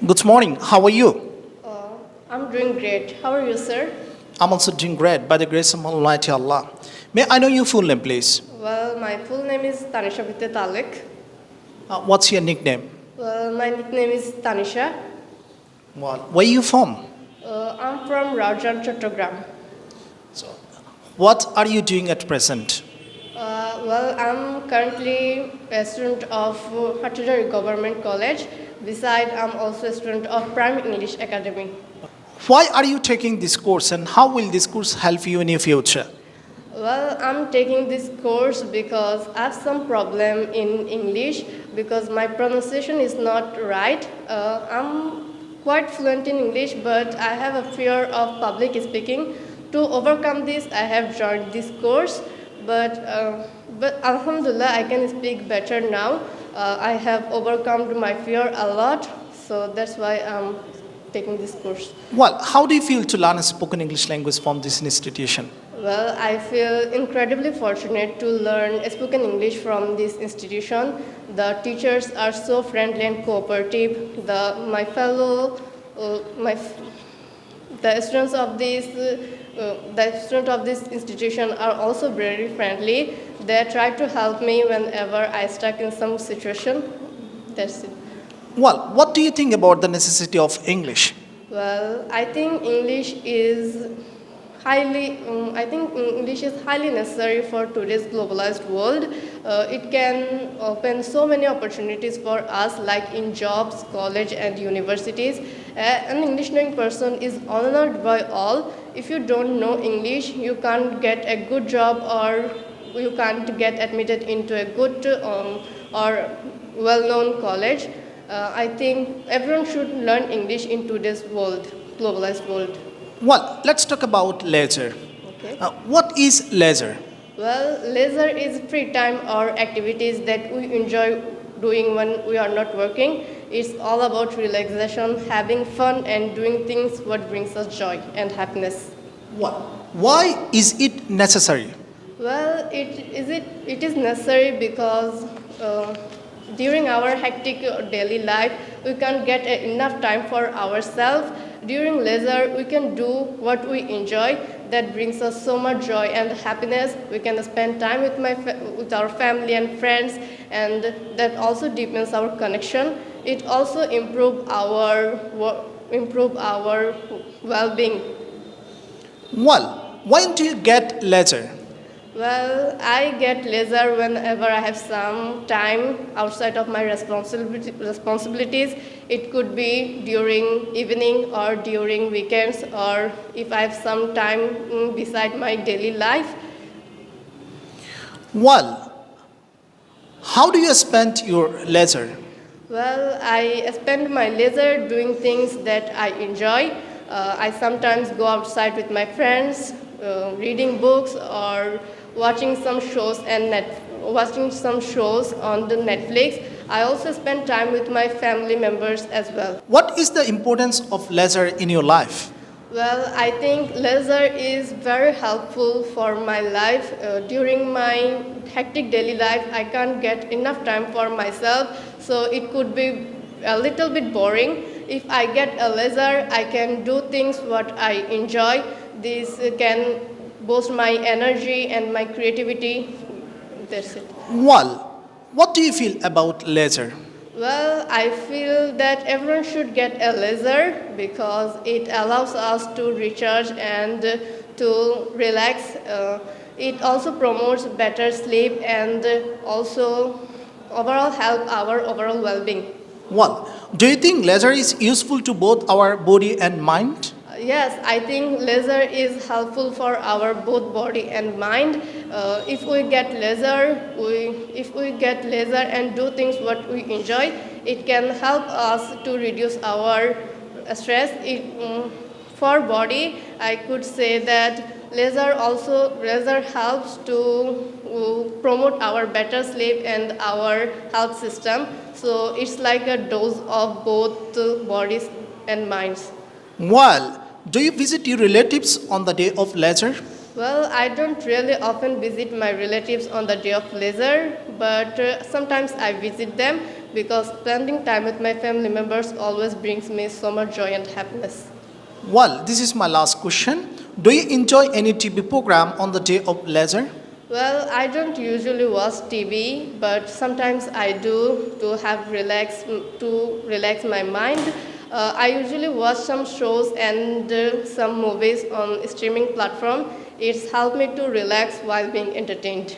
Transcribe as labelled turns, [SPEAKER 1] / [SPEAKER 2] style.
[SPEAKER 1] Good morning. How are you?
[SPEAKER 2] I'm doing great. How are you, sir?
[SPEAKER 1] I'm also doing great by the grace of Almighty Allah. May I know your full name, please?
[SPEAKER 2] Well, my full name is Tanisha Bitte Talik.
[SPEAKER 1] What's your nickname?
[SPEAKER 2] Well, my nickname is Tanisha.
[SPEAKER 1] Well, where are you from?
[SPEAKER 2] I'm from Rajan Chattogram.
[SPEAKER 1] So, what are you doing at present?
[SPEAKER 2] Well, I'm currently a student of Hattigarh Government College. Besides, I'm also a student of Prime English Academy.
[SPEAKER 1] Why are you taking this course and how will this course help you in your future?
[SPEAKER 2] Well, I'm taking this course because I have some problem in English because my pronunciation is not right. I'm quite fluent in English, but I have a fear of public speaking. To overcome this, I have joined this course, but Alhamdulillah, I can speak better now. I have overcome my fear a lot, so that's why I'm taking this course.
[SPEAKER 1] Well, how do you feel to learn a spoken English language from this institution?
[SPEAKER 2] Well, I feel incredibly fortunate to learn spoken English from this institution. The teachers are so friendly and cooperative. My fellow, the students of this institution are also very friendly. They try to help me whenever I stuck in some situation. That's it.
[SPEAKER 1] Well, what do you think about the necessity of English?
[SPEAKER 2] Well, I think English is highly necessary for today's globalized world. It can open so many opportunities for us, like in jobs, college, and universities. An English-knowing person is honored by all. If you don't know English, you can't get a good job or you can't get admitted into a good or well-known college. I think everyone should learn English in today's world, globalized world.
[SPEAKER 1] Well, let's talk about leisure.
[SPEAKER 2] Okay.
[SPEAKER 1] What is leisure?
[SPEAKER 2] Well, leisure is free time or activities that we enjoy doing when we are not working. It's all about relaxation, having fun, and doing things what brings us joy and happiness.
[SPEAKER 1] What? Why is it necessary?
[SPEAKER 2] Well, it is necessary because during our hectic daily life, we can't get enough time for ourselves. During leisure, we can do what we enjoy. That brings us so much joy and happiness. We can spend time with our family and friends, and that also deepens our connection. It also improve our well-being.
[SPEAKER 1] Well, when do you get leisure?
[SPEAKER 2] Well, I get leisure whenever I have some time outside of my responsibilities. It could be during evening or during weekends, or if I have some time beside my daily life.
[SPEAKER 1] Well, how do you spend your leisure?
[SPEAKER 2] Well, I spend my leisure doing things that I enjoy. I sometimes go outside with my friends, reading books or watching some shows on the Netflix. I also spend time with my family members as well.
[SPEAKER 1] What is the importance of leisure in your life?
[SPEAKER 2] Well, I think leisure is very helpful for my life. During my hectic daily life, I can't get enough time for myself, so it could be a little bit boring. If I get a leisure, I can do things what I enjoy. This can boost my energy and my creativity. That's it.
[SPEAKER 1] Well, what do you feel about leisure?
[SPEAKER 2] Well, I feel that everyone should get a leisure because it allows us to recharge and to relax. It also promotes better sleep and also overall help our overall well-being.
[SPEAKER 1] Well, do you think leisure is useful to both our body and mind?
[SPEAKER 2] Yes, I think leisure is helpful for our both body and mind. If we get leisure and do things what we enjoy, it can help us to reduce our stress. For body, I could say that leisure helps to promote our better sleep and our health system. So it's like a dose of both bodies and minds.
[SPEAKER 1] Well, do you visit your relatives on the day of leisure?
[SPEAKER 2] Well, I don't really often visit my relatives on the day of leisure, but sometimes I visit them because spending time with my family members always brings me so much joy and happiness.
[SPEAKER 1] Well, this is my last question. Do you enjoy any TV program on the day of leisure?
[SPEAKER 2] Well, I don't usually watch TV, but sometimes I do to relax my mind. I usually watch some shows and some movies on streaming platform. It's helped me to relax while being entertained.